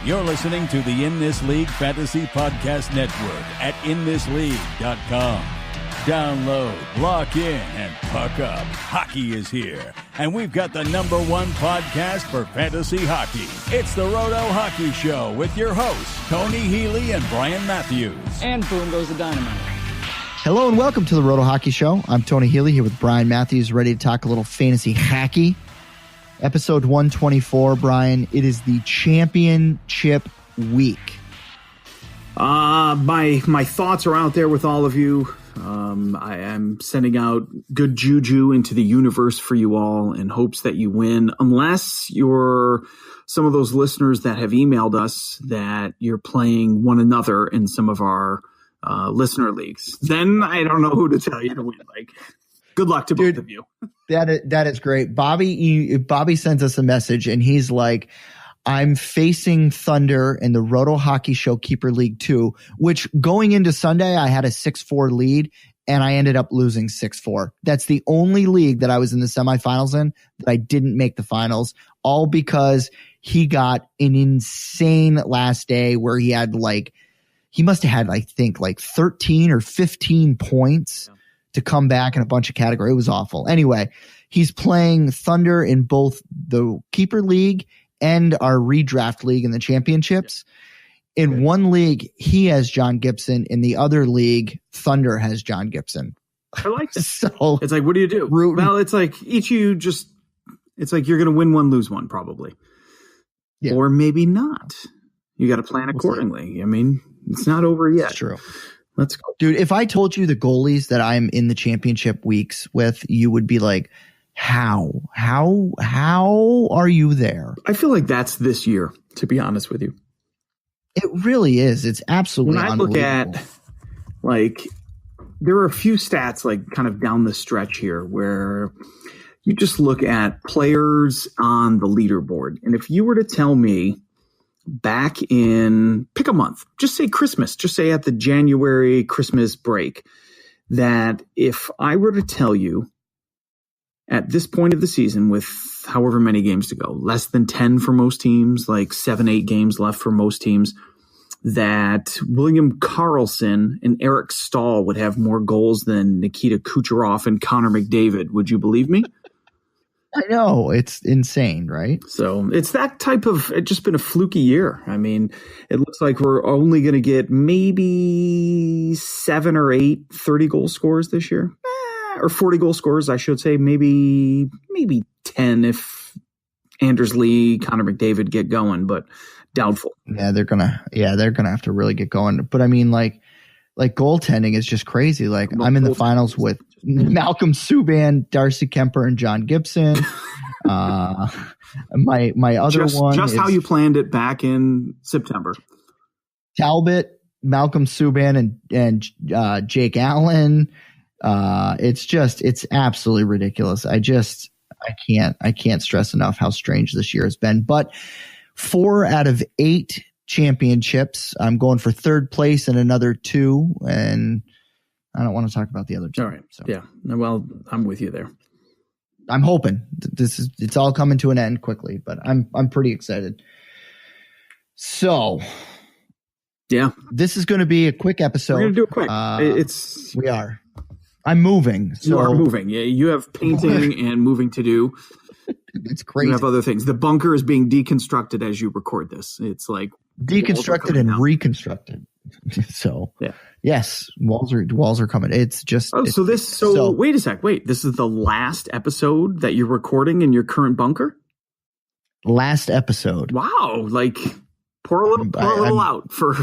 You're listening to the In This League Fantasy Podcast Network at inthisleague.com. Download, lock in, and puck up. Hockey is here, and we've got the #1 podcast for fantasy hockey. It's the Roto Hockey Show with your hosts, Tony Healey and Brian Matthews. And boom goes the dynamite. Hello and welcome to the Roto Hockey Show. I'm Tony Healey here with Brian Matthews, ready to talk a little fantasy hockey. Episode 124, Brian. It is the championship week. My thoughts are out there with all of you. I am sending out good juju into the universe for you all in hopes that you win, unless you're some of those listeners that have emailed us that you're playing one another in some of our listener leagues. Then I don't know who to tell you to win. Like, good luck to both of you. That is great. Bobby sends us a message and he's like, I'm facing Thunder in the Roto Hockey Show Keeper League 2, which going into Sunday, I had a 6-4 lead and I ended up losing 6-4. That's the only league that I was in the semifinals in that I didn't make the finals, all because he got an insane last day where he had he must have had, I think, 13 or 15 points to come back in a bunch of categories. It was awful. Anyway, he's playing Thunder in both the Keeper League and our redraft league in the championships. In one league, he has John Gibson. In the other league, Thunder has John Gibson. I like this. So it's like, what do you do? Well, it's like it's like you're going to win one, lose one, probably. Yeah. Or maybe not. You got to plan accordingly. I mean, it's not over yet. That's true. Let's go. Dude, if I told you the goalies that I'm in the championship weeks with, you would be like, how are you there? I feel like that's this year, to be honest with you. It really is. It's absolutely unbelievable. When I look at, there are a few stats, kind of down the stretch here where you just look at players on the leaderboard. And if you were to tell me back in, pick a month, just say Christmas, just say at the January Christmas break, that if I were to tell you at this point of the season with however many games to go, less than 10 for most teams, 7-8 games left for most teams, that William Karlsson and Eric Stahl would have more goals than Nikita Kucherov and Connor McDavid. Would you believe me? I know. It's insane, right? So it's that type of, it's just been a fluky year. I mean, it looks like we're only going to get maybe 7 or 8 30-goal scores this year. Or 40-goal scorers, I should say. Maybe 10 if Anders Lee, Connor McDavid get going, but doubtful. Yeah, they're gonna have to really get going. But I mean, like goaltending is just crazy. I'm in the finals with Malcolm Subban, Darcy Kemper, and John Gibson. My other one just is how you planned it back in September. Talbot, Malcolm Subban, and Jake Allen. It's absolutely ridiculous. I can't stress enough how strange this year has been, but 4 out of 8 championships. I'm going for 3rd place and another 2. And I don't want to talk about the other 2. All right. So. Yeah. Well, I'm with you there. I'm hoping it's all coming to an end quickly, but I'm pretty excited. So yeah, this is going to be a quick episode. We're going to do it quick. We are. I'm moving. So. You are moving. Yeah, you have painting and moving to do. It's crazy. You have other things. The bunker is being deconstructed as you record this. It's like deconstructed and reconstructed. So yeah. Yes, walls are coming. It's just so wait a sec. Wait, this is the last episode that you're recording in your current bunker? Last episode. Wow, pour a little out for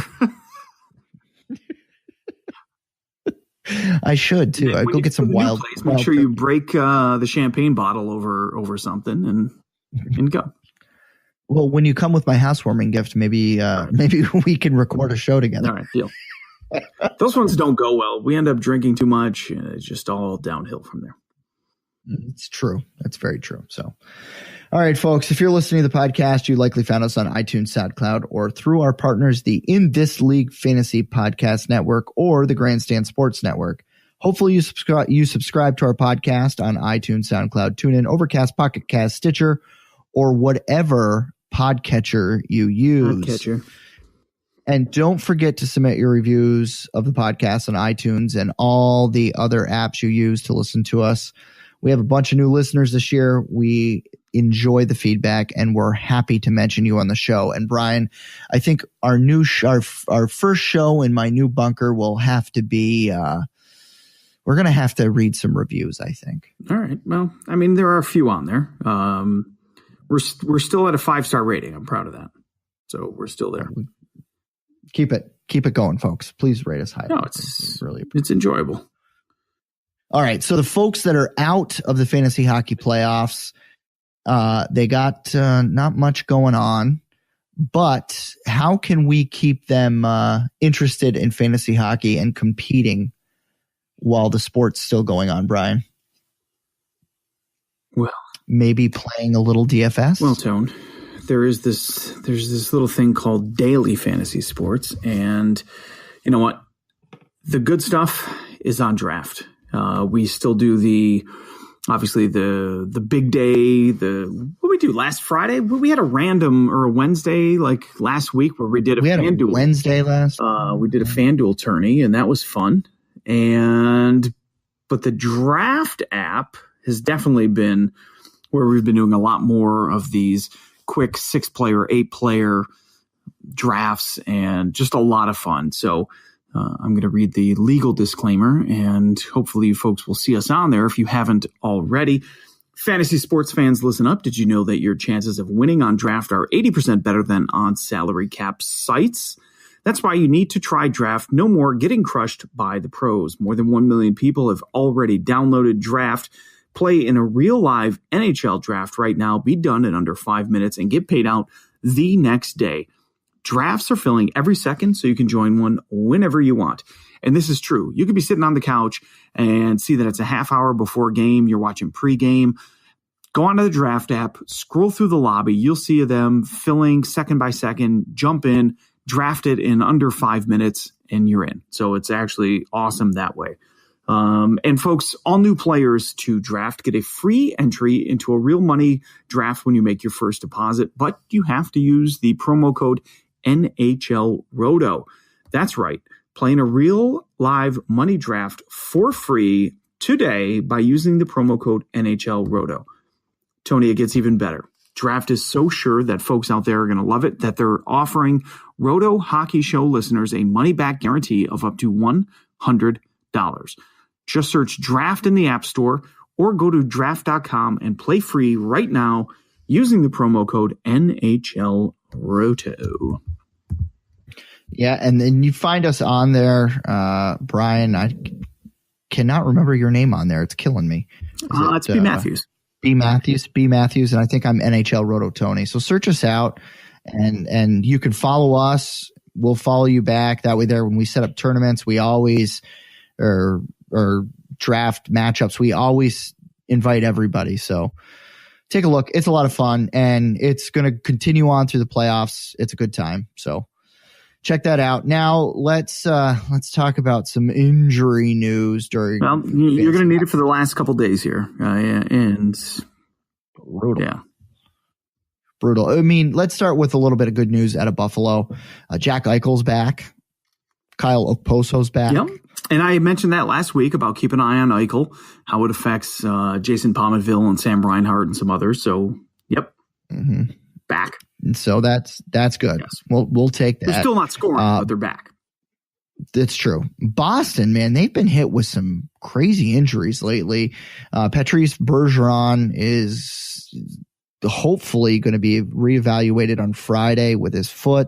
I should too. I go get some wild. Make sure you break the champagne bottle over something and go. Well, when you come with my housewarming gift, maybe we can record a show together. All right, deal. Those ones don't go well. We end up drinking too much, and it's just all downhill from there. It's true. That's very true. So, all right, folks, if you're listening to the podcast, you likely found us on iTunes, SoundCloud, or through our partners, the In This League Fantasy Podcast Network or the Grandstand Sports Network. Hopefully you subscribe to our podcast on iTunes, SoundCloud, TuneIn, Overcast, Pocket Cast, Stitcher, or whatever podcatcher you use. Podcatcher. And don't forget to submit your reviews of the podcast on iTunes and all the other apps you use to listen to us. We have a bunch of new listeners this year. We enjoy the feedback, and we're happy to mention you on the show. And Brian, I think our new our first show in my new bunker will have to be we're going to have to read some reviews, I think. All right. Well, I mean, there are a few on there. We're still at a 5-star rating. I'm proud of that. So we're still there. Keep it going, folks. Please rate us high. No, it's enjoyable. All right. So the folks that are out of the fantasy hockey playoffs, they got not much going on, but how can we keep them interested in fantasy hockey and competing while the sport's still going on, Brian? Well, maybe playing a little DFS. Well, Tone, there's this little thing called daily fantasy sports, and you know what? The good stuff is on draft. We still do the big day. What we do last Friday? We had a random or a Wednesday like last week where we did a FanDuel. Wednesday last. We did a FanDuel tourney, and that was fun. But the draft app has definitely been where we've been doing a lot more of these quick 6-player, 8-player drafts, and just a lot of fun. So I'm going to read the legal disclaimer, and hopefully you folks will see us on there if you haven't already. Fantasy sports fans, listen up. Did you know that your chances of winning on draft are 80% better than on salary cap sites? That's why you need to try Draft. No more getting crushed by the pros. More than 1 million people have already downloaded Draft. Play in a real live NHL draft right now. Be done in under 5 minutes and get paid out the next day. Drafts are filling every second, so you can join one whenever you want. And this is true. You could be sitting on the couch and see that it's a half hour before game. You're watching pregame. Go onto the draft app, scroll through the lobby. You'll see them filling second by second. Jump in, draft it in under 5 minutes, and you're in. So it's actually awesome that way. And folks, all new players to draft get a free entry into a real money draft when you make your first deposit, but you have to use the promo code NHL Roto. That's right. Playing a real live money draft for free today by using the promo code NHL Roto. Tony, it gets even better. Draft is so sure that folks out there are going to love it that they're offering Roto Hockey Show listeners a money-back guarantee of up to $100. Just search Draft in the App Store or go to draft.com and play free right now using the promo code NHL Roto. Yeah, and then you find us on there, Brian. I cannot remember your name on there. It's killing me. It's B. Matthews. B. Matthews, and I think I'm NHL Roto Tony. So search us out, and you can follow us. We'll follow you back. That way there, when we set up tournaments, we always or draft matchups, we always invite everybody. So take a look. It's a lot of fun, and it's going to continue on through the playoffs. It's a good time. So check that out. Now let's talk about some injury news during. Well, you're going to need it for the last couple days here, and brutal. Yeah, brutal. I mean, let's start with a little bit of good news out of Buffalo. Jack Eichel's back. Kyle Okposo's back. Yep. And I mentioned that last week about keep an eye on Eichel, how it affects Jason Pominville and Sam Reinhart and some others. So, yep, back. And so that's good. Yes. We'll take that. They're still not scoring, but they're back. That's true. Boston, man, they've been hit with some crazy injuries lately. Patrice Bergeron is hopefully going to be reevaluated on Friday with his foot.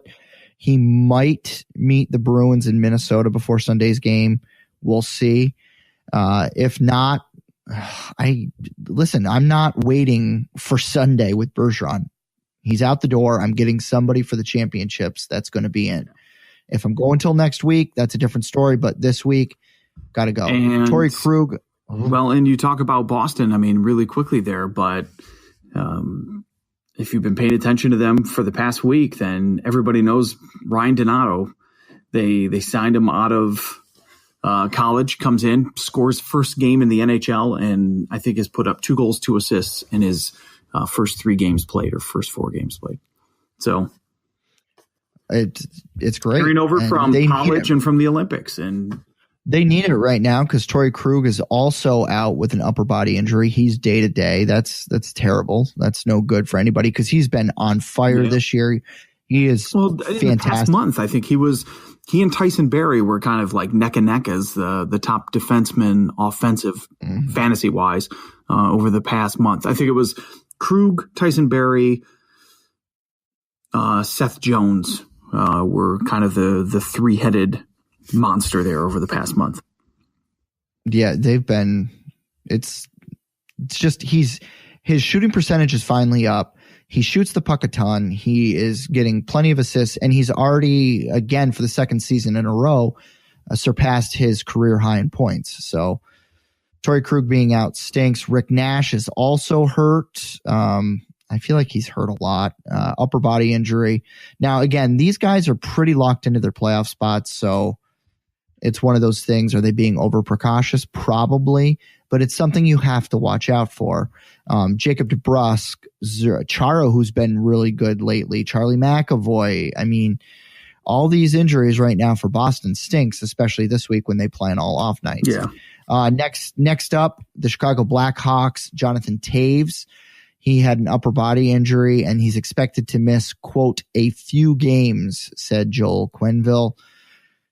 He might meet the Bruins in Minnesota before Sunday's game. We'll see. If not, I'm not waiting for Sunday with Bergeron. He's out the door. I'm getting somebody for the championships that's going to be in. If I'm going till next week, that's a different story. But this week, got to go. And Torrey Krug. Well, and you talk about Boston, I mean, really quickly there, but if you've been paying attention to them for the past week, then everybody knows Ryan Donato. They signed him out of college, comes in, scores first game in the NHL, and I think has put up 2 goals, 2 assists in his first 3 games played or first 4 games played. So it's great. Carrying over from college and from the Olympics. And they need it right now because Torrey Krug is also out with an upper body injury. He's day to day. That's terrible. That's no good for anybody because he's been on fire this year. He is fantastic. In the past month, I think he and Tyson Barrie were kind of like neck and neck as the top defenseman offensive fantasy wise over the past month. I think it was Krug, Tyson Barrie, Seth Jones were kind of the three-headed monster there over the past month. Yeah, they've been. It's just his shooting percentage is finally up. He shoots the puck a ton. He is getting plenty of assists, and he's already, again, for the second season in a row, surpassed his career high in points. So Torrey Krug being out stinks. Rick Nash is also hurt. I feel like he's hurt a lot. Upper body injury. Now, again, these guys are pretty locked into their playoff spots, so it's one of those things. Are they being over precautious? Probably, but it's something you have to watch out for. Jacob DeBrusk, Charo, who's been really good lately, Charlie McAvoy. I mean, all these injuries right now for Boston stinks, especially this week when they play an all-off night. Yeah. Next up, the Chicago Blackhawks, Jonathan Taves. He had an upper body injury, and he's expected to miss, quote, a few games, said Joel Quenneville.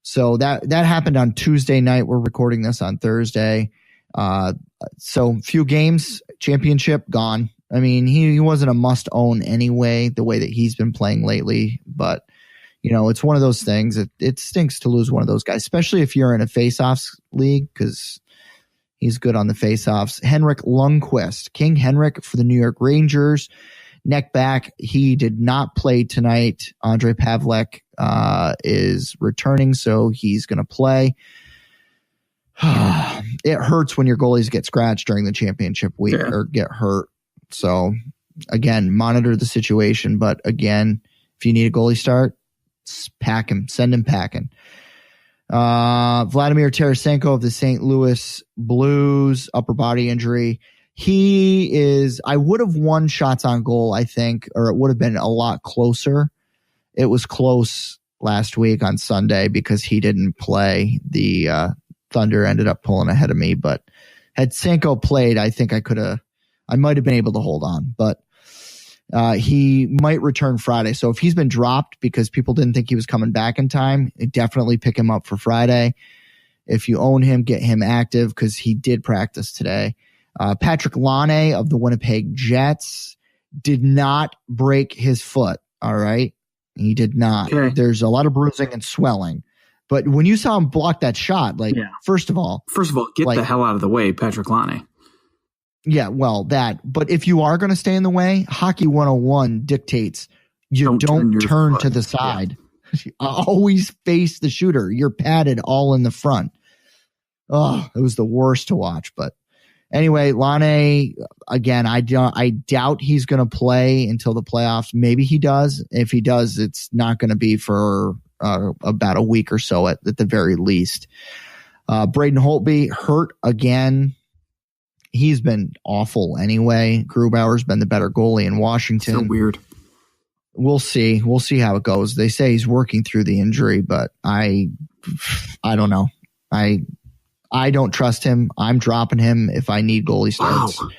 So that happened on Tuesday night. We're recording this on Thursday. So few games, championship gone. I mean, he wasn't a must own anyway, the way that he's been playing lately. But, it's one of those things. It stinks to lose one of those guys, especially if you're in a faceoffs league, because he's good on the faceoffs. Henrik Lundqvist, King Henrik for the New York Rangers. Neck back. He did not play tonight. Andre Pavlik is returning, so he's going to play. It hurts when your goalies get scratched during the championship week or get hurt. So, again, monitor the situation. But, again, if you need a goalie start, pack him. Send him packing. Vladimir Tarasenko of the St. Louis Blues, upper body injury. I would have won shots on goal, I think, or it would have been a lot closer. It was close last week on Sunday because he didn't play. The Thunder ended up pulling ahead of me, but had Sanko played, I think I might have been able to hold on, but he might return Friday. So if he's been dropped because people didn't think he was coming back in time, definitely pick him up for Friday. If you own him, get him active because he did practice today. Patrick Laine of the Winnipeg Jets did not break his foot. All right. He did not. Okay. There's a lot of bruising and swelling. But when you saw him block that shot, first of all, get the hell out of the way, Patrick Laine. Yeah, well, but if you are going to stay in the way, Hockey 101 dictates you don't turn to the side. Yeah. Always face the shooter. You're padded all in the front. Oh, it was the worst to watch. But anyway, Laine, again, I doubt he's going to play until the playoffs. Maybe he does. If he does, it's not going to be for about a week or so at the very least. Braden Holtby hurt again. He's been awful anyway. Grubauer's been the better goalie in Washington. So weird. We'll see. We'll see how it goes. They say he's working through the injury, but I don't know. I don't trust him. I'm dropping him if I need goalie starts. Wow.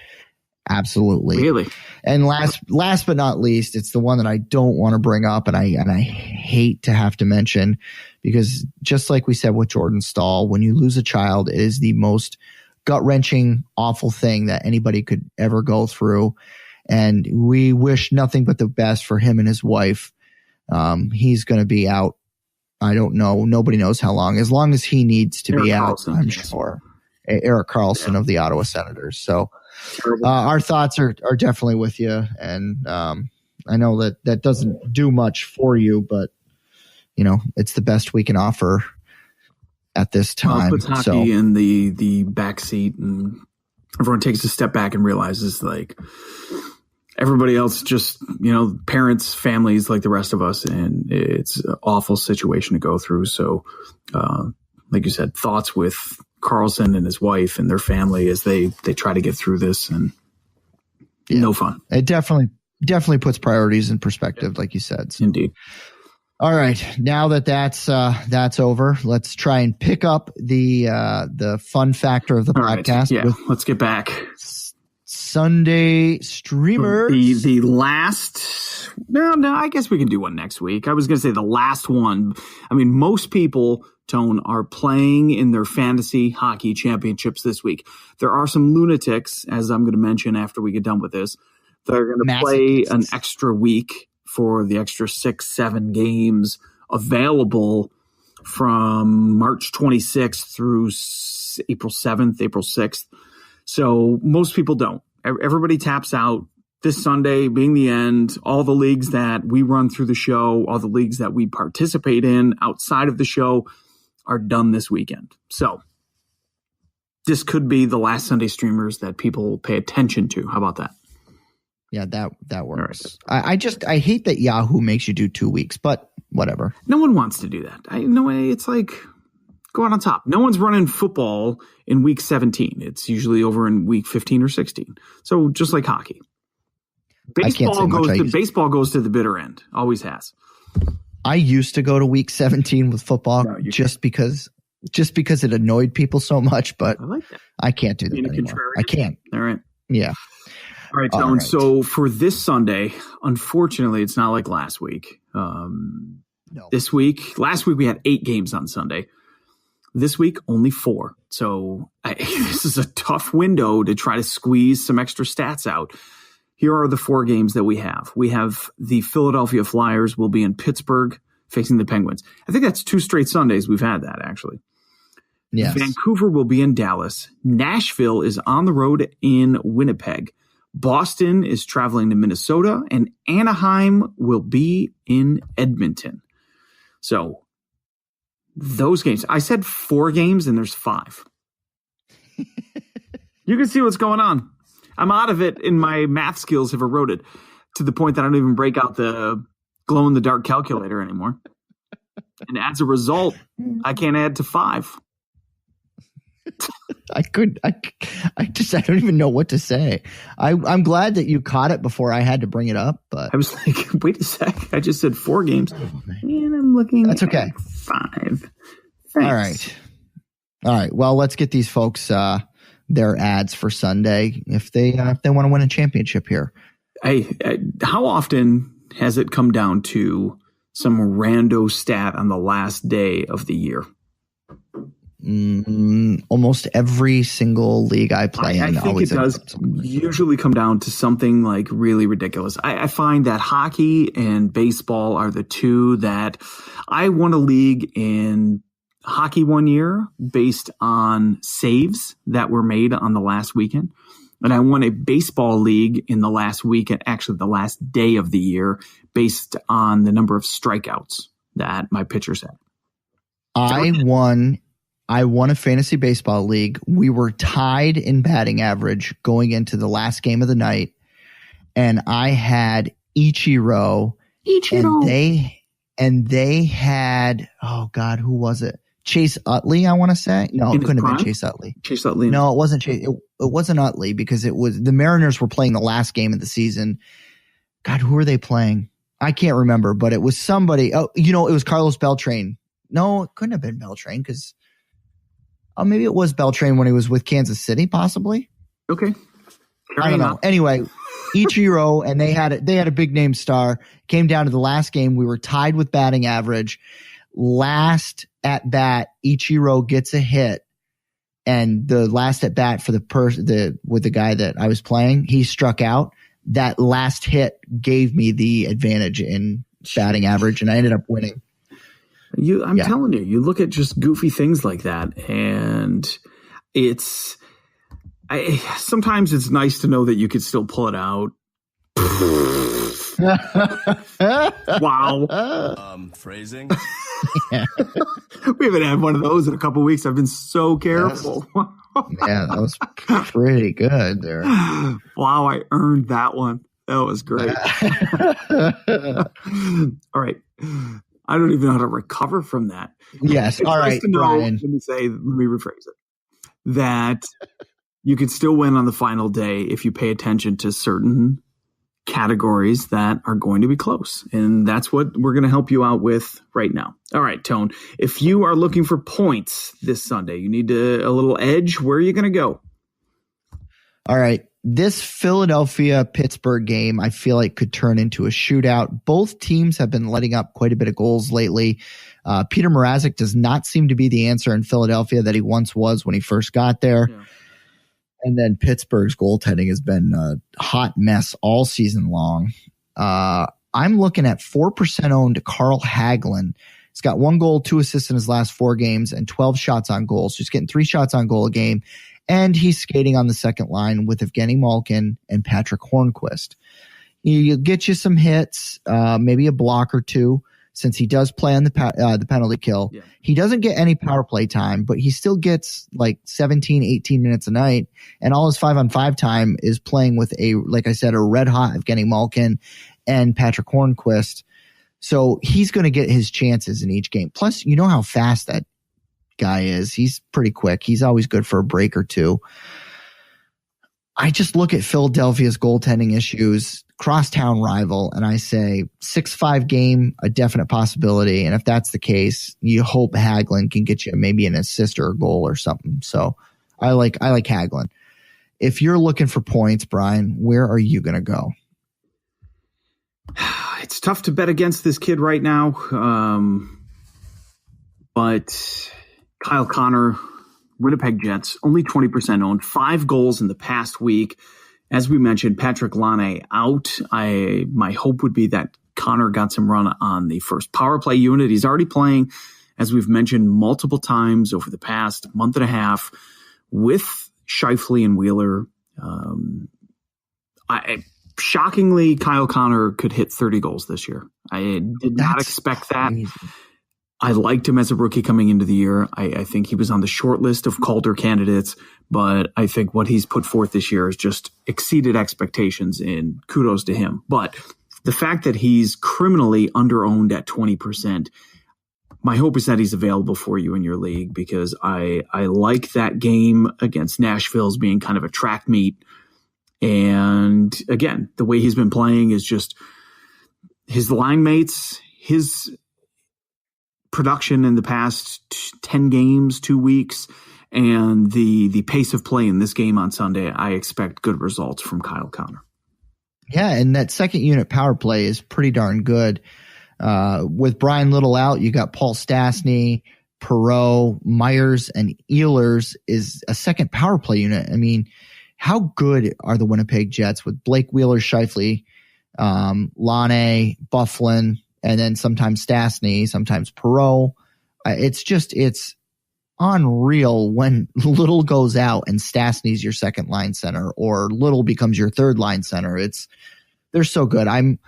Absolutely. Really? And last but not least, it's the one that I don't want to bring up and I hate to have to mention because just like we said with Jordan Staal, when you lose a child, it is the most gut-wrenching, awful thing that anybody could ever go through. And we wish nothing but the best for him and his wife. He's going to be out. I don't know. Nobody knows how long. As long as he needs to be out, I'm sure. Erik Karlsson of the Ottawa Senators. So our thoughts are definitely with you. And I know that doesn't do much for you, but, it's the best we can offer at this time. Puts hockey in the back seat, and everyone takes a step back and realizes everybody else just, parents, families like the rest of us, and it's an awful situation to go through. So, like you said, thoughts with Karlsson and his wife and their family as they try to get through this, and no fun. It definitely definitely puts priorities in perspective, like you said. So. Indeed. All right, now that's over, let's try and pick up the fun factor of the podcast. Right. Yeah, let's get back. Sunday streamers. The last. No, I guess we can do one next week. I was going to say the last one. I mean, most people, Tone, are playing in their fantasy hockey championships this week. There are some lunatics, as I'm going to mention after we get done with this, that are going to play an extra week for the extra 6-7 games available from March 26th through April 7th, April 6th. So most people don't. Everybody taps out this Sunday being the end. All the leagues that we run through the show, all the leagues that we participate in outside of the show are done this weekend. So this could be the last Sunday streamers that people pay attention to. How about that? Yeah, that works. Right. I hate that Yahoo makes you do 2 weeks, but whatever. No one wants to do that. It's like go out on top. No one's running football in week 17. It's usually over in week 15 or 16. So just like hockey. Baseball goes to the bitter end. Always has. I used to go to week 17 with football just because it annoyed people so much, but I like that. I can't do that anymore. I can't. All right. Yeah. All right, Tone. So for this Sunday, unfortunately, it's not like last week. No. Last week we had 8 games on Sunday. This week, only 4. So this is a tough window to try to squeeze some extra stats out. Here are the 4 games that we have. We have the Philadelphia Flyers will be in Pittsburgh facing the Penguins. I think that's 2 straight Sundays we've had that, actually. Yes. Vancouver will be in Dallas. Nashville is on the road in Winnipeg. Boston is traveling to Minnesota, and Anaheim will be in Edmonton. So those games. I said 4 games, and there's 5. You can see what's going on. I'm out of it, and my math skills have eroded to the point that I don't even break out the glow-in-the-dark calculator anymore. And as a result, I can't add to 5. I don't even know what to say. I'm glad that you caught it before I had to bring it up, but I was like, wait a sec. I just said 4 games and I'm looking That's okay. at 5. Thanks. All right. Well, let's get these folks their ads for Sunday if they want to win a championship here. How often has it come down to some rando stat on the last day of the year? Almost every single league I play in. I think it does usually come down to something like really ridiculous. I find that hockey and baseball are the 2 that I won a league in hockey one year based on saves that were made on the last weekend. And I won a baseball league in the last weekend, actually the last day of the year, based on the number of strikeouts that my pitchers had. I won a fantasy baseball league. We were tied in batting average going into the last game of the night. And I had Ichiro. And they had, oh God, who was it? Chase Utley, I want to say. No, it couldn't have been Chase Utley. Chase Utley. No, it wasn't Chase. It wasn't Utley because it was the Mariners were playing the last game of the season. God, who were they playing? I can't remember, but it was somebody. Oh, it was Carlos Beltran. No, it couldn't have been Beltran because maybe it was Beltran when he was with Kansas City, possibly. Okay. I don't know. Anyway, Ichiro, and they had a big name star. Came down to the last game. We were tied with batting average. Last at bat, Ichiro gets a hit, and the last at bat for with the guy that I was playing, he struck out. That last hit gave me the advantage in batting average, and I ended up winning. I'm telling you, you look at just goofy things like that, and sometimes it's nice to know that you could still pull it out. Wow. Phrasing. Yeah. We haven't had one of those in a couple of weeks. I've been so careful. Yeah, that was pretty good there. Wow, I earned that one. That was great. All right. I don't even know how to recover from that. Yes. All right, Brian. Let me rephrase it. That you could still win on the final day if you pay attention to certain categories that are going to be close. And that's what we're going to help you out with right now. All right, Tone, if you are looking for points this Sunday, you need a little edge. Where are you going to go? All right. This Philadelphia-Pittsburgh game, I feel like could turn into a shootout. Both teams have been letting up quite a bit of goals lately. Peter Mrazek does not seem to be the answer in Philadelphia that he once was when he first got there. Yeah. And then Pittsburgh's goaltending has been a hot mess all season long. I'm looking at 4% owned Carl Hagelin. He's got 1 goal, 2 assists in his last 4 games, and 12 shots on goal. So he's getting 3 shots on goal a game. And he's skating on the second line with Evgeny Malkin and Patrick Hornquist. He'll get you some hits, maybe a block or 2, since he does play on the penalty kill. Yeah. He doesn't get any power play time, but he still gets like 17, 18 minutes a night. And all his 5-on-5 time is playing with like I said, a red hot Evgeny Malkin and Patrick Hornquist. So he's going to get his chances in each game. Plus, you know how fast that guy is. He's pretty quick. He's always good for a break or 2. I just look at Philadelphia's goaltending issues, crosstown rival, and I say 6-5 game, a definite possibility. And if that's the case, you hope Hagelin can get you maybe an assist or a goal or something. So I like Hagelin. If you're looking for points, Brian, where are you going to go? It's tough to bet against this kid right now. But Kyle Connor, Winnipeg Jets, only 20% owned, 5 goals in the past week. As we mentioned, Patrick Laine out. My hope would be that Connor got some run on the first power play unit. He's already playing, as we've mentioned multiple times over the past month and a half, with Scheifele and Wheeler. Shockingly, Kyle Connor could hit 30 goals this year. I did not expect that. Crazy. I liked him as a rookie coming into the year. I think he was on the short list of Calder candidates, but I think what he's put forth this year has just exceeded expectations, and kudos to him. But the fact that he's criminally underowned at 20%, my hope is that he's available for you in your league, because I like that game against Nashville as being kind of a track meet. And again, the way he's been playing is just his line mates, his production in the past 10 games, 2 weeks, and the pace of play in this game on Sunday, I expect good results from Kyle Connor. Yeah, and that second unit power play is pretty darn good. With Brian Little out, you got Paul Stastny, Perreault, Myers, and Ehlers is a second power play unit. I mean, how good are the Winnipeg Jets with Blake Wheeler, Scheifele, Laine, Byfuglien, and then sometimes Stastny, sometimes Perreault. It's unreal when Little goes out and Stastny's your second line center, or Little becomes your third line center. They're so good. I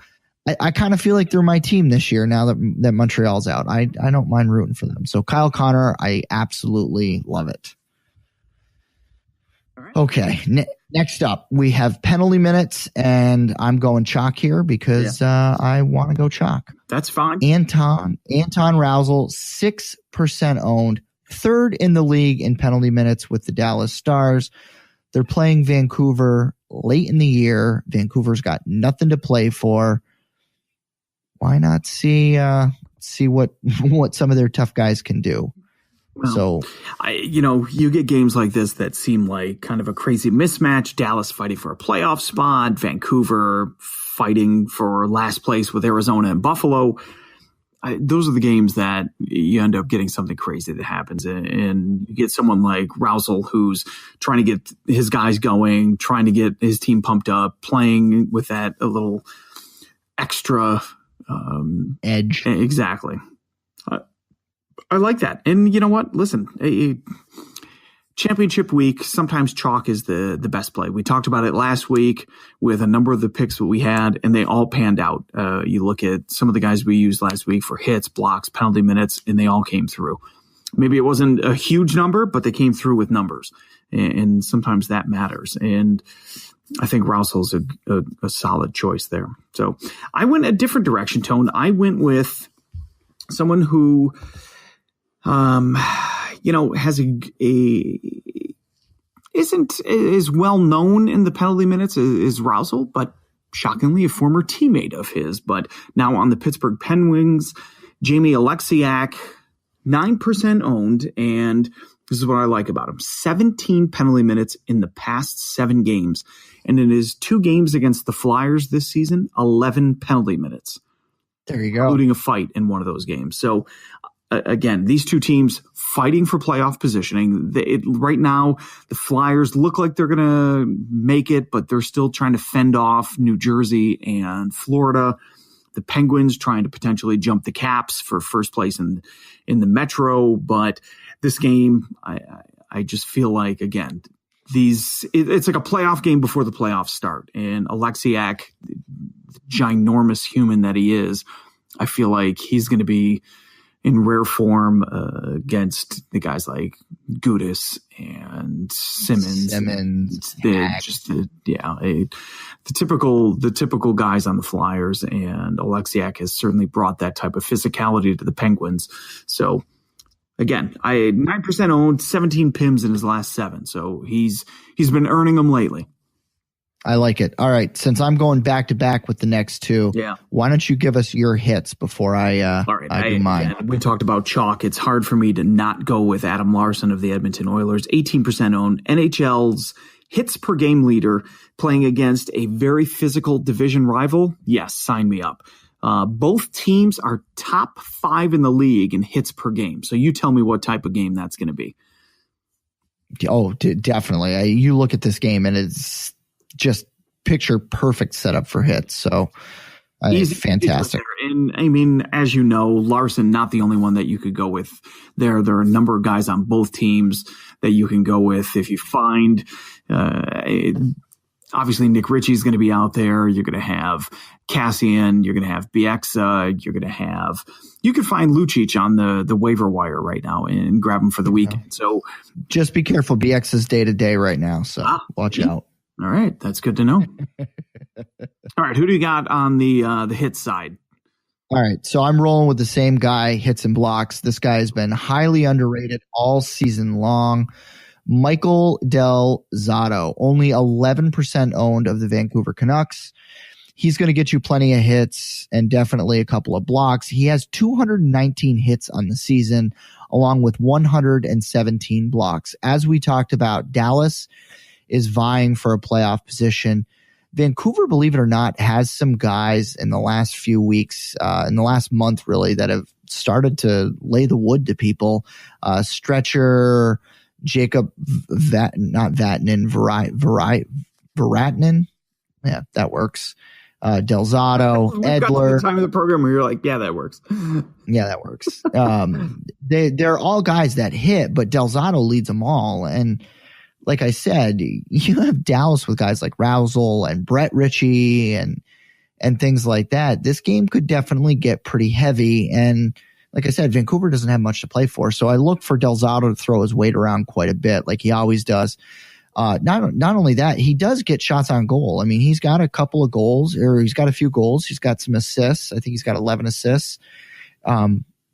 kind of feel like they're my team this year now that Montreal's out. I don't mind rooting for them. So Kyle Connor, I absolutely love it. All right. Okay. Next up, we have penalty minutes, and I'm going chalk here because I want to go chalk. That's fine. Anton Rausel, 6% owned, 3rd in the league in penalty minutes with the Dallas Stars. They're playing Vancouver late in the year. Vancouver's got nothing to play for. Why not see what some of their tough guys can do? Well, so, you get games like this that seem like kind of a crazy mismatch. Dallas fighting for a playoff spot, Vancouver fighting for last place with Arizona and Buffalo. Those are the games that you end up getting something crazy that happens. And you get someone like Rausel, who's trying to get his guys going, trying to get his team pumped up, playing with that a little extra edge. Exactly. I like that. And you know what? Listen, a championship week, sometimes chalk is the best play. We talked about it last week with a number of the picks that we had, and they all panned out. You look at some of the guys we used last week for hits, blocks, penalty minutes, and they all came through. Maybe it wasn't a huge number, but they came through with numbers, and sometimes that matters. And I think Rousel's a solid choice there. So I went a different direction, Tone. I went with someone who has isn't as well known in the penalty minutes as Rausel, but shockingly a former teammate of his, but now on the Pittsburgh Penguins. Jamie Alexiak, 9% owned, and this is what I like about him. 17 penalty minutes in the past 7 games. And in his 2 games against the Flyers this season, 11 penalty minutes. There you go. Including a fight in one of those games. So, again, these two teams fighting for playoff positioning. Right now, the Flyers look like they're going to make it, but they're still trying to fend off New Jersey and Florida. The Penguins trying to potentially jump the Caps for first place in the Metro. But this game, I just feel like, again, it's like a playoff game before the playoffs start. And Alexiak, ginormous human that he is, I feel like he's going to be in rare form against the guys like Gudas and Simmons. The typical guys on the Flyers, and Alexiak has certainly brought that type of physicality to the Penguins. So again, 9% owned, 17 PIMs in his last 7. So he's been earning them lately. I like it. All right. Since I'm going back to back with the next 2, why don't you give us your hits before I do mine? We talked about chalk. It's hard for me to not go with Adam Larson of the Edmonton Oilers, 18% owned, NHL's hits per game leader, playing against a very physical division rival. Yes, sign me up. Both teams are top 5 in the league in hits per game. So you tell me what type of game that's going to be. Oh, definitely. You look at this game and it's just picture perfect setup for hits. So it's fantastic. And I mean, as you know, Larson, not the only one that you could go with there. There are a number of guys on both teams that you can go with. If you find, obviously Nick Ritchie's going to be out there. You're going to have Cassian. You're going to have Bieksa. You could find Lucic on the waiver wire right now and grab him for the weekend. So just be careful. Bieksa's day to day right now. So watch out. All right. That's good to know. All right. Who do you got on the hit side? All right. So I'm rolling with the same guy, hits and blocks. This guy has been highly underrated all season long. Michael Del Zotto, only 11% owned of the Vancouver Canucks. He's going to get you plenty of hits and definitely a couple of blocks. He has 219 hits on the season, along with 117 blocks. As we talked about, Dallas is vying for a playoff position. Vancouver, believe it or not, has some guys in the last few weeks, in the last month really, that have started to lay the wood to people. Stretcher, Jacob Varatanen. Yeah, that works. Del Zotto, Edler. The time of the program where you're like, yeah, that works. Yeah, that works. They're all guys that hit, but Del Zotto leads them all. And like I said, you have Dallas with guys like Rousel and Brett Ritchie and things like that. This game could definitely get pretty heavy. And like I said, Vancouver doesn't have much to play for. So I look for Del Zotto to throw his weight around quite a bit, like he always does. Not only that, he does get shots on goal. I mean, he's got a couple of goals, or he's got a few goals. He's got some assists. I think he's got 11 assists.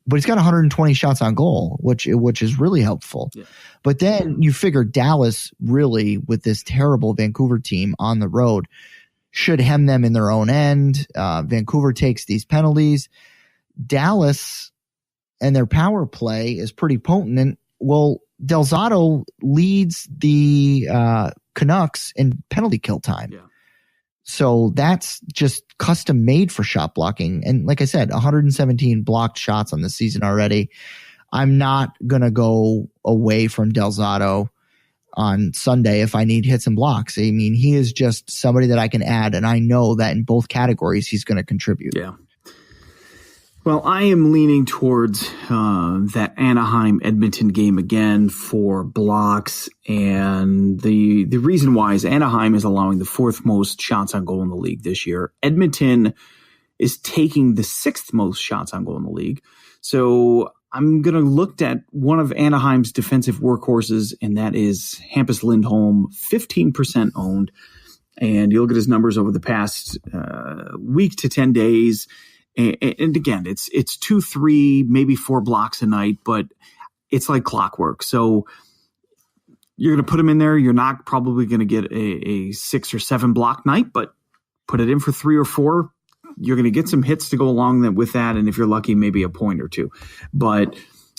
But he's got 120 shots on goal, which is really helpful. Yeah. But then you figure Dallas really, with this terrible Vancouver team on the road, should hem them in their own end. Vancouver takes these penalties. Dallas and their power play is pretty potent. And well, Del Zotto leads the Canucks in penalty kill time. Yeah. So that's just custom made for shot blocking. And like I said, 117 blocked shots on the season already. I'm not going to go away from Del Zotto on Sunday if I need hits and blocks. I mean, he is just somebody that I can add, and I know that in both categories he's going to contribute. Yeah. Well, I am leaning towards that Anaheim-Edmonton game again for blocks. And the reason why is Anaheim is allowing the 4th most shots on goal in the league this year. Edmonton is taking the 6th most shots on goal in the league. So I'm going to look at one of Anaheim's defensive workhorses, and that is Hampus Lindholm, 15% owned. And you look at his numbers over the past week to 10 days. And again, it's 2, 3, maybe 4 blocks a night, but it's like clockwork. So you're going to put him in there. You're not probably going to get a 6 or 7 block night, but put it in for 3 or 4. You're going to get some hits to go along with that, and if you're lucky, maybe a point or 2. But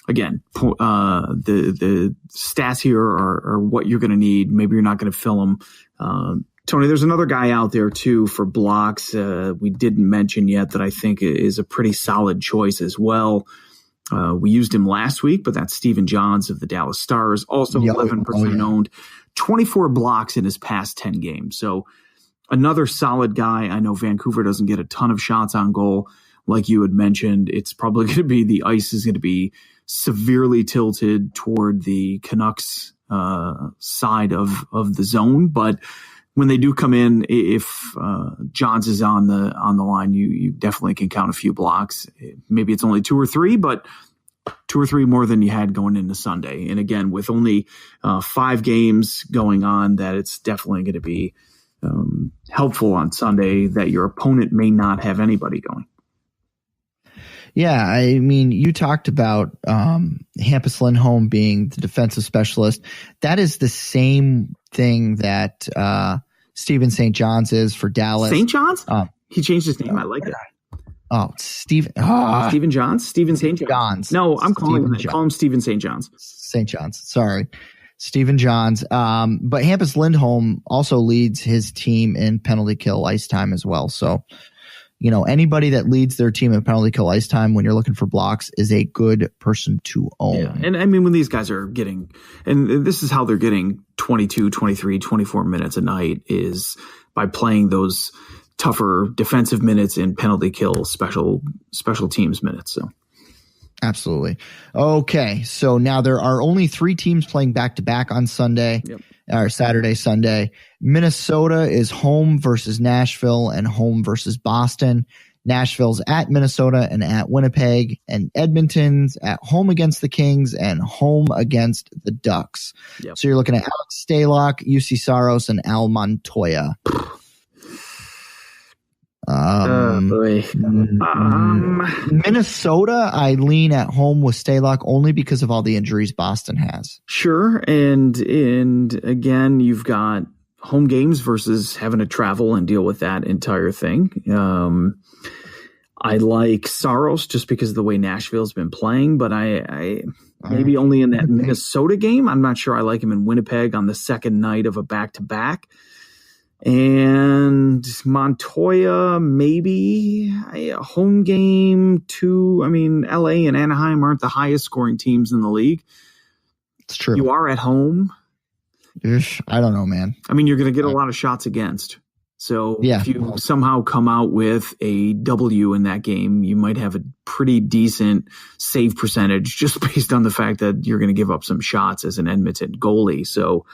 again, the stats here are what you're going to need. Maybe you're not going to fill them. Tony, there's another guy out there too for blocks we didn't mention yet that I think is a pretty solid choice as well. We used him last week, but that's Stephen Johns of the Dallas Stars, also 11% owned, 24 blocks in his past 10 games. So another solid guy. I know Vancouver doesn't get a ton of shots on goal. Like you had mentioned, it's probably going to be the ice is going to be severely tilted toward the Canucks side of the zone. But when they do come in, if Johns is on the line, you definitely can count a few blocks. Maybe it's only 2 or 3, but 2 or 3 more than you had going into Sunday. And again, with only 5 games going on, that it's definitely going to be helpful on Sunday that your opponent may not have anybody going. Yeah, I mean, you talked about Hampus Lindholm being the defensive specialist. That is the same thing that Steven St. John's is for Dallas. St. John's? He changed his name. I like it. Oh, Steven Johns? Steven St. John's. No, I'm calling him Steven St. John's. St. John's. Sorry. Stephen Johns. But Hampus Lindholm also leads his team in penalty kill ice time as well. So, you know, anybody that leads their team in penalty kill ice time when you're looking for blocks is a good person to own. Yeah. And I mean, when these guys are getting, and this is how they're getting 22, 23, 24 minutes a night is by playing those tougher defensive minutes in penalty kill special teams minutes. So. Absolutely. Okay. So now there are only 3 teams playing back to back on Sunday. Yep. Or Saturday, Sunday. Minnesota is home versus Nashville and home versus Boston. Nashville's at Minnesota and at Winnipeg, and Edmonton's at home against the Kings and home against the Ducks. Yep. So you're looking at Alex Stalock, UC Saros, and Al Montoya. Minnesota, I lean at home with Stalock only because of all the injuries Boston has. Sure, and again, you've got home games versus having to travel and deal with that entire thing. I like Saros just because of the way Nashville's been playing, but I maybe only in that Minnesota game. I'm not sure I like him in Winnipeg on the second night of a back-to-back. And Montoya, maybe a home game too. I mean, LA and Anaheim aren't the highest scoring teams in the league. It's true. You are at home. I don't know, man. I mean, you're going to get a lot of shots against. So if you somehow come out with a W in that game, you might have a pretty decent save percentage just based on the fact that you're going to give up some shots as an Edmonton goalie. So,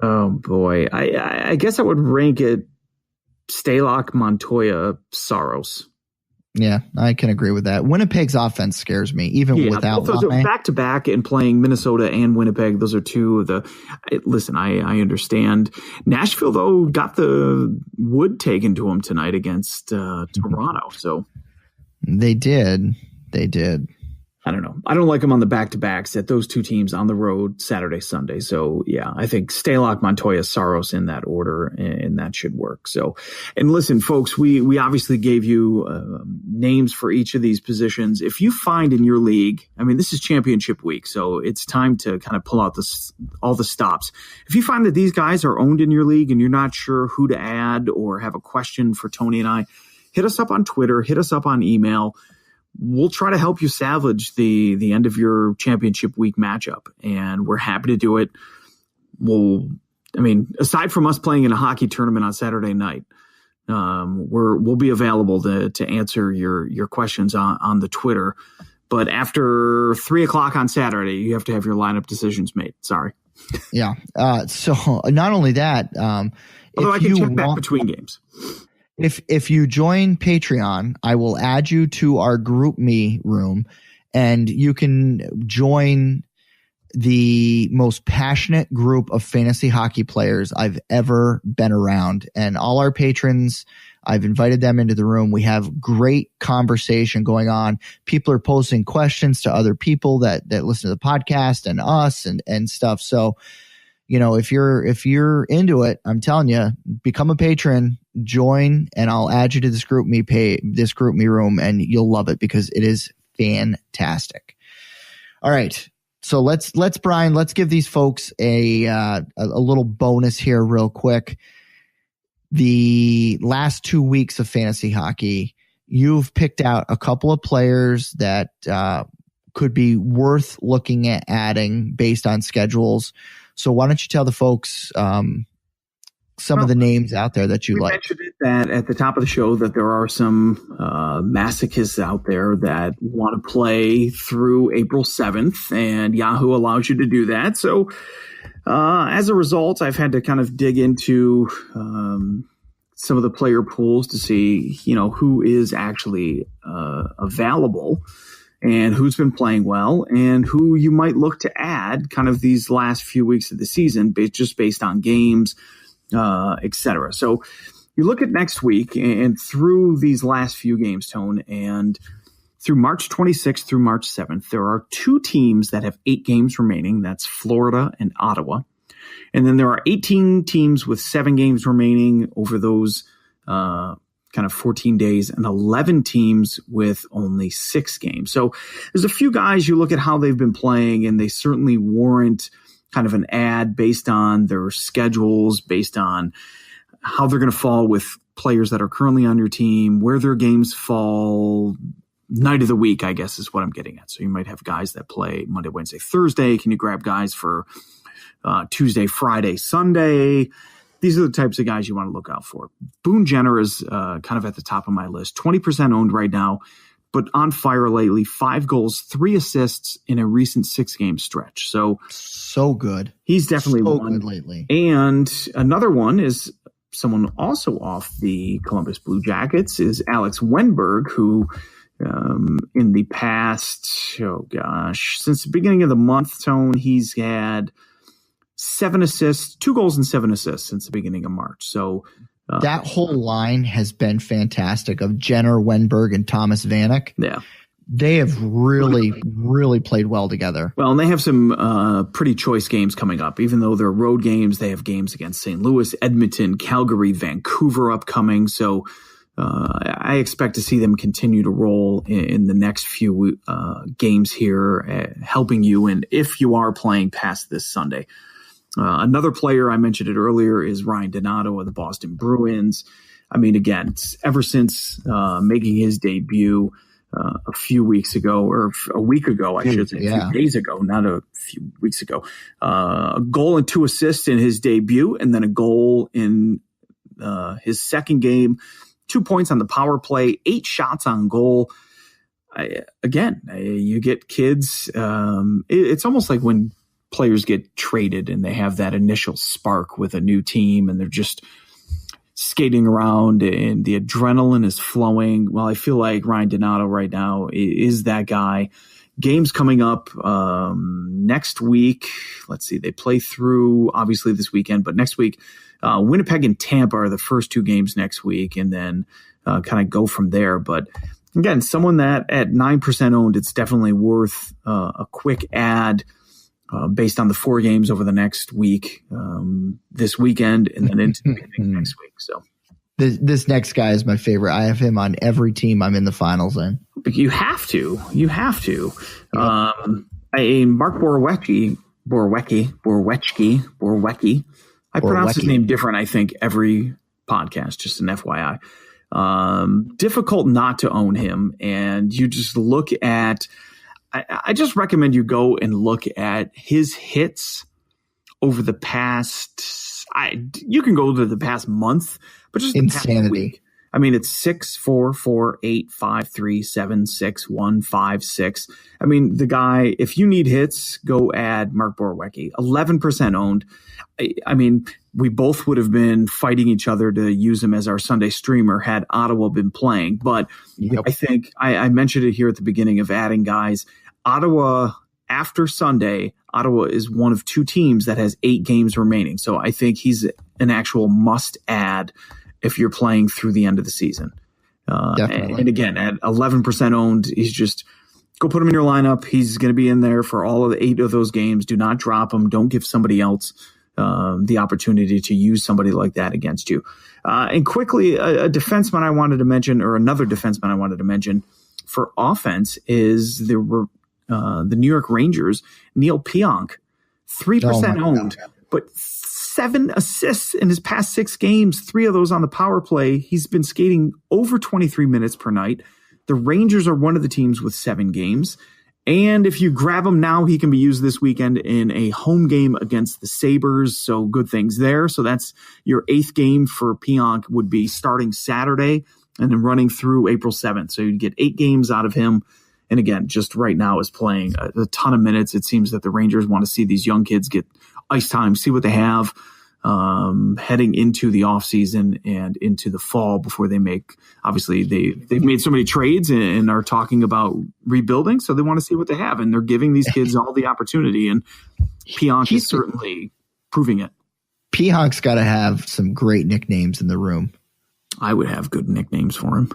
oh boy, I guess I would rank it Stalock, Montoya, Saros. Yeah, I can agree with that. Winnipeg's offense scares me, even without those back to back and playing Minnesota and Winnipeg. Those are two of the. Listen, I understand. Nashville though got the wood taken to them tonight against Toronto. So they did. I don't know. I don't like them on the back-to-backs at those two teams on the road Saturday, Sunday. So, yeah, I think Stalock, Montoya, Saros in that order, and that should work. So, and listen, folks, we obviously gave you names for each of these positions. If you find in your league, I mean, this is championship week, so it's time to kind of pull out all the stops. If you find that these guys are owned in your league and you're not sure who to add or have a question for Tony and I, hit us up on Twitter, hit us up on email. We'll try to help you salvage the end of your championship week matchup, and we're happy to do it. Aside from us playing in a hockey tournament on Saturday night, we'll be available to answer your questions on the Twitter. But after 3:00 on Saturday, you have to have your lineup decisions made. Sorry. Yeah. So not only that, although I can check back between games. If you join Patreon, I will add you to our Group Me room, and you can join the most passionate group of fantasy hockey players I've ever been around. And all our patrons, I've invited them into the room. We have great conversation going on. People are posing questions to other people that listen to the podcast and us and stuff. So, if you're into it, I'm telling you, become a patron, join, and I'll add you to this group me room, and you'll love it because it is fantastic. All right. So let's Brian, let's give these folks a little bonus here real quick. The last 2 weeks of fantasy hockey, you've picked out a couple of players that could be worth looking at adding based on schedules. So why don't you tell the folks some of the names out there that you like? Mentioned it that at the top of the show that there are some masochists out there that want to play through April 7th, and Yahoo allows you to do that. So as a result, I've had to kind of dig into some of the player pools to see, who is actually available and who's been playing well and who you might look to add kind of these last few weeks of the season just based on games, et cetera. So you look at next week and through these last few games, Tone, and through March 26th through March 7th, there are 2 teams that have 8 games remaining. That's Florida and Ottawa. And then there are 18 teams with 7 games remaining over those kind of 14 days, and 11 teams with only 6 games. So there's a few guys you look at how they've been playing, and they certainly warrant kind of an ad based on their schedules, based on how they're going to fall with players that are currently on your team, where their games fall, night of the week, I guess is what I'm getting at. So you might have guys that play Monday, Wednesday, Thursday. Can you grab guys for Tuesday, Friday, Sunday? These are the types of guys you want to look out for. Boone Jenner is kind of at the top of my list, 20% owned right now, but on fire lately, 5 goals, 3 assists in a recent 6-game stretch. So good. He's definitely one good lately. And another one is someone also off the Columbus Blue Jackets is Alex Wenberg, who in the past, since the beginning of the month, Tone, he's had 7 assists, 2 goals and 7 assists since the beginning of March. So that whole line has been fantastic of Jenner, Wenberg, and Thomas Vanek. Yeah. They have really, really played well together. Well, and they have some pretty choice games coming up. Even though they're road games, they have games against St. Louis, Edmonton, Calgary, Vancouver upcoming. So I expect to see them continue to roll in the next few games here, helping you. And if you are playing past this Sunday. Another player, I mentioned it earlier, is Ryan Donato of the Boston Bruins. I mean, again, ever since making his debut a few weeks ago, or a week ago, I should say, a few days ago, not a few weeks ago, a goal and 2 assists in his debut, and then a goal in his second game, 2 points on the power play, 8 shots on goal. You get kids. It's almost like when players get traded and they have that initial spark with a new team and they're just skating around and the adrenaline is flowing. Well, I feel like Ryan Donato right now is that guy. Games coming up next week. Let's see. They play through obviously this weekend, but next week, Winnipeg and Tampa are the first 2 games next week, and then kind of go from there. But again, someone that at 9% owned, it's definitely worth a quick ad. Based on the 4 games over the next week, this weekend, and then into the beginning next week. So this next guy is my favorite. I have him on every team I'm in the finals in. But you have to. Yep. Mark Borowiecki. I pronounce his name different, I think, every podcast, just an FYI. Difficult not to own him. And you just look at, I just recommend you go and look at his hits over the past, you can go to the past month, but just the insanity. Past week. I mean, it's 6, 4, 4, 8, 5, 3, 7, 6, 1, 5, 6. I mean, the guy, if you need hits, go add Mark Borowiecki. 11% owned. I mean, we both would have been fighting each other to use him as our Sunday streamer had Ottawa been playing. But yep. I think I mentioned it here at the beginning of adding guys. Ottawa, after Sunday, Ottawa is one of 2 teams that has 8 games remaining. So I think he's an actual must add if you're playing through the end of the season. And again, at 11% owned, he's just go put him in your lineup. He's going to be in there for all of the 8 of those games. Do not drop him. Don't give somebody else the opportunity to use somebody like that against you. And quickly, a defenseman I wanted to mention, or another defenseman I wanted to mention for offense is the New York Rangers, Neil Pionk, 3% owned, but 7 assists in his past 6 games, 3 of those on the power play. He's been skating over 23 minutes per night. The Rangers are one of the teams with 7 games. And if you grab him now, he can be used this weekend in a home game against the Sabres. So good things there. So that's your 8th game for Pionk, would be starting Saturday and then running through April 7th. So you'd get 8 games out of him. And again, just right now is playing a ton of minutes. It seems that the Rangers want to see these young kids get ice time, see what they have heading into the offseason and into the fall before they make, obviously they've made so many trades and are talking about rebuilding. So they want to see what they have, and they're giving these kids all the opportunity, and Pionk is certainly proving it. Pionk's got to have some great nicknames in the room. I would have good nicknames for him.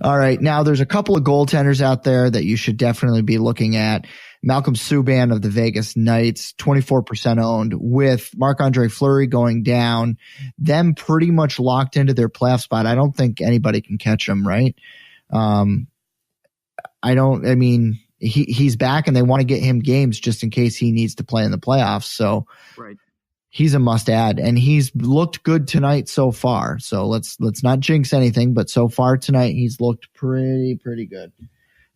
All right. Now there's a couple of goaltenders out there that you should definitely be looking at. Malcolm Subban of the Vegas Knights, 24% owned, with Marc-Andre Fleury going down, them pretty much locked into their playoff spot. I don't think anybody can catch them, right? He's back and they want to get him games just in case he needs to play in the playoffs. So right. He's a must add, and he's looked good tonight so far. So let's not jinx anything, but so far tonight, he's looked pretty good.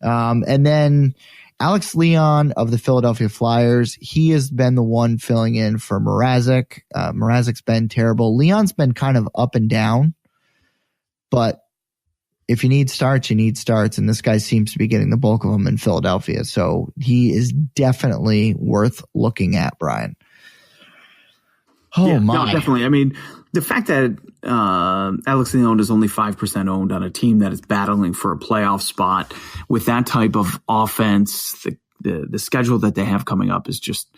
And then Alex Leon of the Philadelphia Flyers, he has been the one filling in for Mrazek. Mrazek's been terrible. Leon's been kind of up and down, but if you need starts, you need starts. And this guy seems to be getting the bulk of them in Philadelphia. So he is definitely worth looking at, Brian. Oh, my. No, definitely. I mean, the fact that Alex Leon is only 5% owned on a team that is battling for a playoff spot with that type of offense, the schedule that they have coming up is just,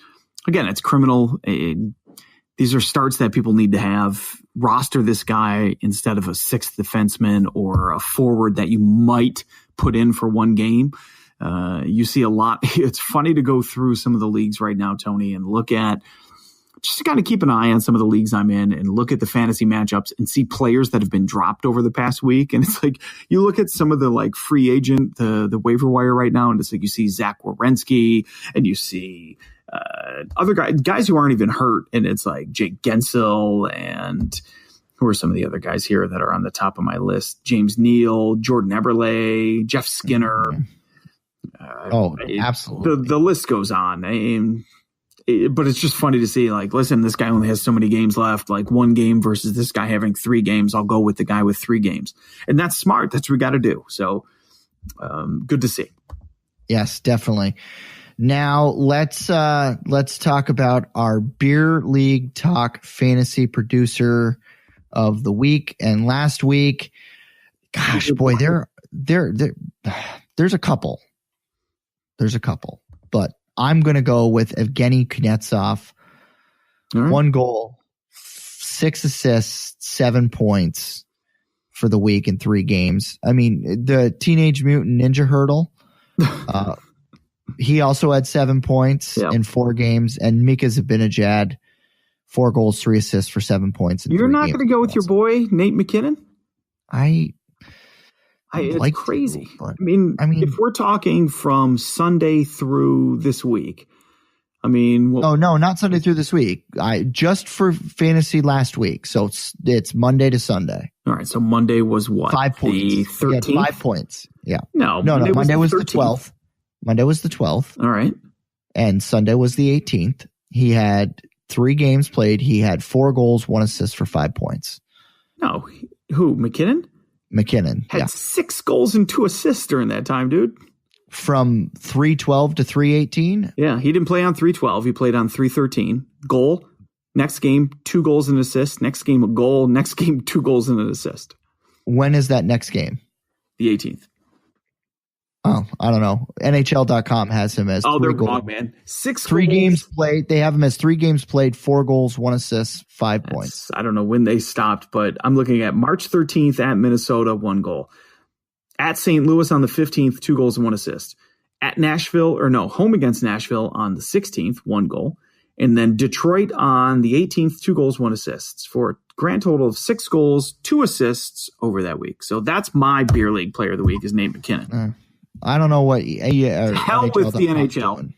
again, it's criminal. These are starts that people need to have. Roster this guy instead of a 6th defenseman or a forward that you might put in for one game. You see a lot. It's funny to go through some of the leagues right now, Tony, and look at, just to kind of keep an eye on some of the leagues I'm in and look at the fantasy matchups and see players that have been dropped over the past week. And it's like, you look at some of the like free agent, the waiver wire right now, and it's like you see Zach Werenski and you see other guys who aren't even hurt. And it's like Jake Gensel and who are some of the other guys here that are on the top of my list? James Neal, Jordan Eberle, Jeff Skinner. Absolutely. The list goes on. But it's just funny to see, like, listen, this guy only has so many games left, like 1 game versus this guy having 3 games. I'll go with the guy with 3 games. And that's smart. That's what we got to do. So good to see. Yes, definitely. Now let's talk about our Beer League Talk fantasy producer of the week. And last week, gosh, boy, there's a couple. But I'm going to go with Evgeny Kuznetsov. Right. 1 goal, 6 assists, 7 points for the week in 3 games. I mean, the Teenage Mutant Ninja Hurdle, he also had 7 points in 4 games. And Mika Zibanejad, 4 goals, 3 assists for 7 points. You're not going to go with your boy, Nate McKinnon? It's crazy. I mean, if we're talking from Sunday through this week, no, not Sunday through this week. Just for fantasy last week. So it's Monday to Sunday. All right. So Monday was what? 5 points. The 13th? 5 points. Yeah. No. Monday was the 12th. Monday was the 12th. All right. And Sunday was the 18th. He had 3 games played. He had 4 goals, 1 assist for 5 points. No. Who? McKinnon? McKinnon had 6 goals and 2 assists during that time, dude. From 312 to 318? Yeah, he didn't play on 312. He played on 313. Goal. Next game, 2 goals and an assist. Next game, a goal. Next game, 2 goals and an assist. When is that next game? The 18th. Oh, I don't know. NHL.com has him as they're wrong, man. 3 games played. They have him as 3 games played, 4 goals, 1 assist, 5 points. I don't know when they stopped, but I'm looking at March 13th at Minnesota, 1 goal. At St. Louis on the 15th, 2 goals and 1 assist. home against Nashville on the 16th, 1 goal. And then Detroit on the 18th, 2 goals, 1 assist, for a grand total of 6 goals, 2 assists over that week. So that's my beer league player of the week is Nate McKinnon. I don't know what hell with the NHL.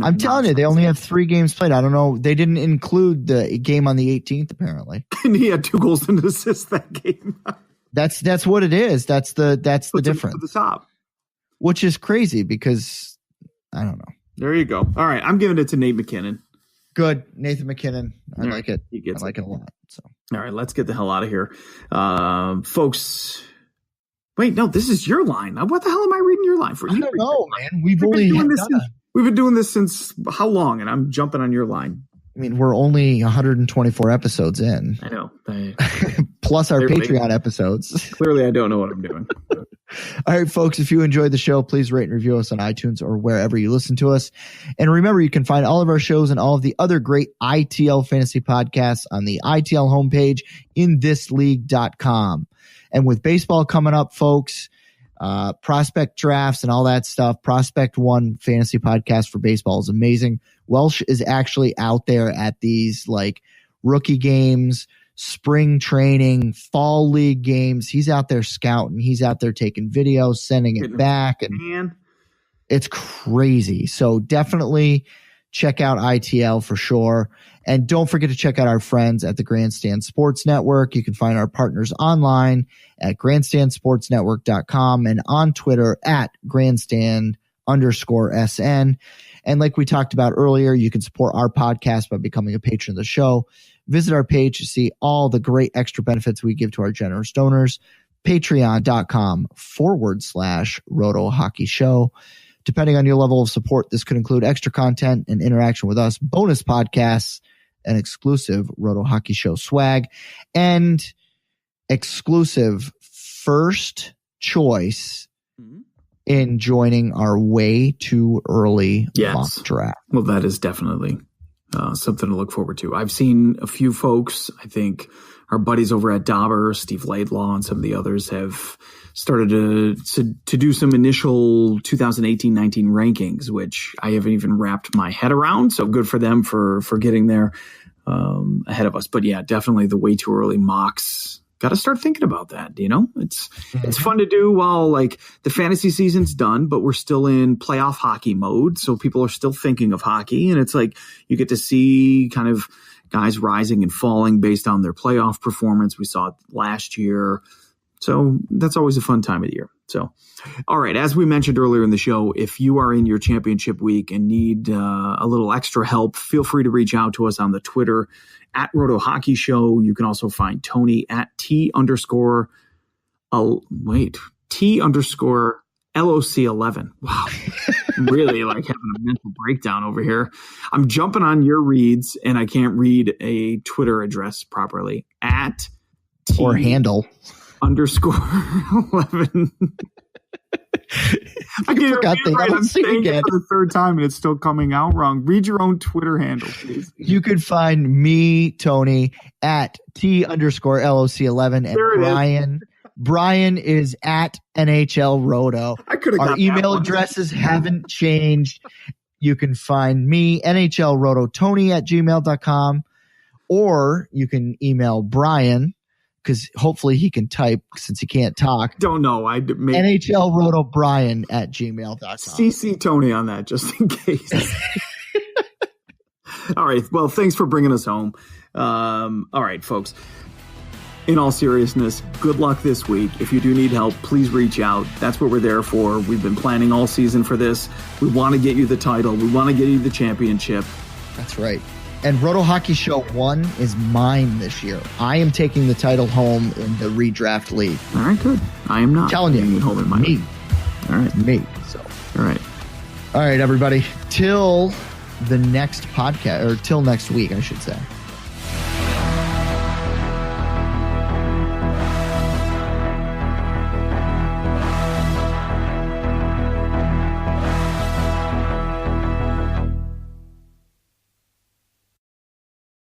I'm telling you, they only have 3 games played. I don't know. They didn't include the game on the 18th, apparently. And he had 2 goals and an assist that game. That's what it is. That's the difference. To the top. Which is crazy because I don't know. There you go. All right, I'm giving it to Nate McKinnon. Good, Nathan McKinnon. I like it. I like it a lot. So, all right, let's get the hell out of here, folks. Wait, no, this is your line. What the hell am I reading your line for? I don't know, man. We've been doing this since how long? And I'm jumping on your line. I mean, we're only 124 episodes in. I know. Plus our Patreon episodes. Clearly, I don't know what I'm doing. All right, folks, if you enjoyed the show, please rate and review us on iTunes or wherever you listen to us. And remember, you can find all of our shows and all of the other great ITL fantasy podcasts on the ITL homepage in thisleague.com. And with baseball coming up, folks, prospect drafts and all that stuff, Prospect One fantasy podcast for baseball is amazing. Welsh is actually out there at these like rookie games, spring training, fall league games. He's out there scouting. He's out there taking videos, sending it back. And it's crazy. So definitely check out ITL for sure. And don't forget to check out our friends at the Grandstand Sports Network. You can find our partners online at grandstandsportsnetwork.com and on Twitter at grandstand_SN. And like we talked about earlier, you can support our podcast by becoming a patron of the show. Visit our page to see all the great extra benefits we give to our generous donors. Patreon.com/Roto Hockey Show. Depending on your level of support, this could include extra content and interaction with us, bonus podcasts, and exclusive Roto Hockey Show swag, and exclusive first choice in joining our way too early mock draft. Well, that is definitely something to look forward to. I've seen a few folks, I think our buddies over at Dauber, Steve Laidlaw, and some of the others have started to do some initial 2018-19 rankings, which I haven't even wrapped my head around. So good for them for getting there ahead of us. But yeah, definitely the way too early mocks. Got to start thinking about that. You know, it's fun to do while like the fantasy season's done, but we're still in playoff hockey mode. So people are still thinking of hockey, and it's like you get to see kind of guys rising and falling based on their playoff performance. We saw it last year. So that's always a fun time of the year. So, all right. As we mentioned earlier in the show, if you are in your championship week and need a little extra help, feel free to reach out to us on the Twitter at Roto Hockey Show. You can also find Tony at T_LOC11. Wow. I'm really like having a mental breakdown over here. I'm jumping on your reads and I can't read a Twitter address properly. At T or handle _11. I forgot the right. I'm saying it for the third time and it's still coming out wrong. Read your own Twitter handle, please. You could find me, Tony, at T_LOC11 and Brian is at NHL Roto. Our email addresses haven't changed. You can find me, NHL Roto Tony at gmail.com, or you can email Brian, because hopefully he can type since he can't talk. Don't know. NHL Roto Brian at gmail.com. CC Tony on that just in case. All right. Well, thanks for bringing us home. All right, folks. In all seriousness, good luck this week. If you do need help, please reach out. That's what we're there for. We've been planning all season for this. We want to get you the title. We want to get you the championship. That's right. And Roto Hockey Show 1 is mine this year. I am taking the title home in the redraft league. All right, good. I am not. Telling you, home in my me. League. All right, me. So, all right, everybody. Till the next podcast, or till next week, I should say.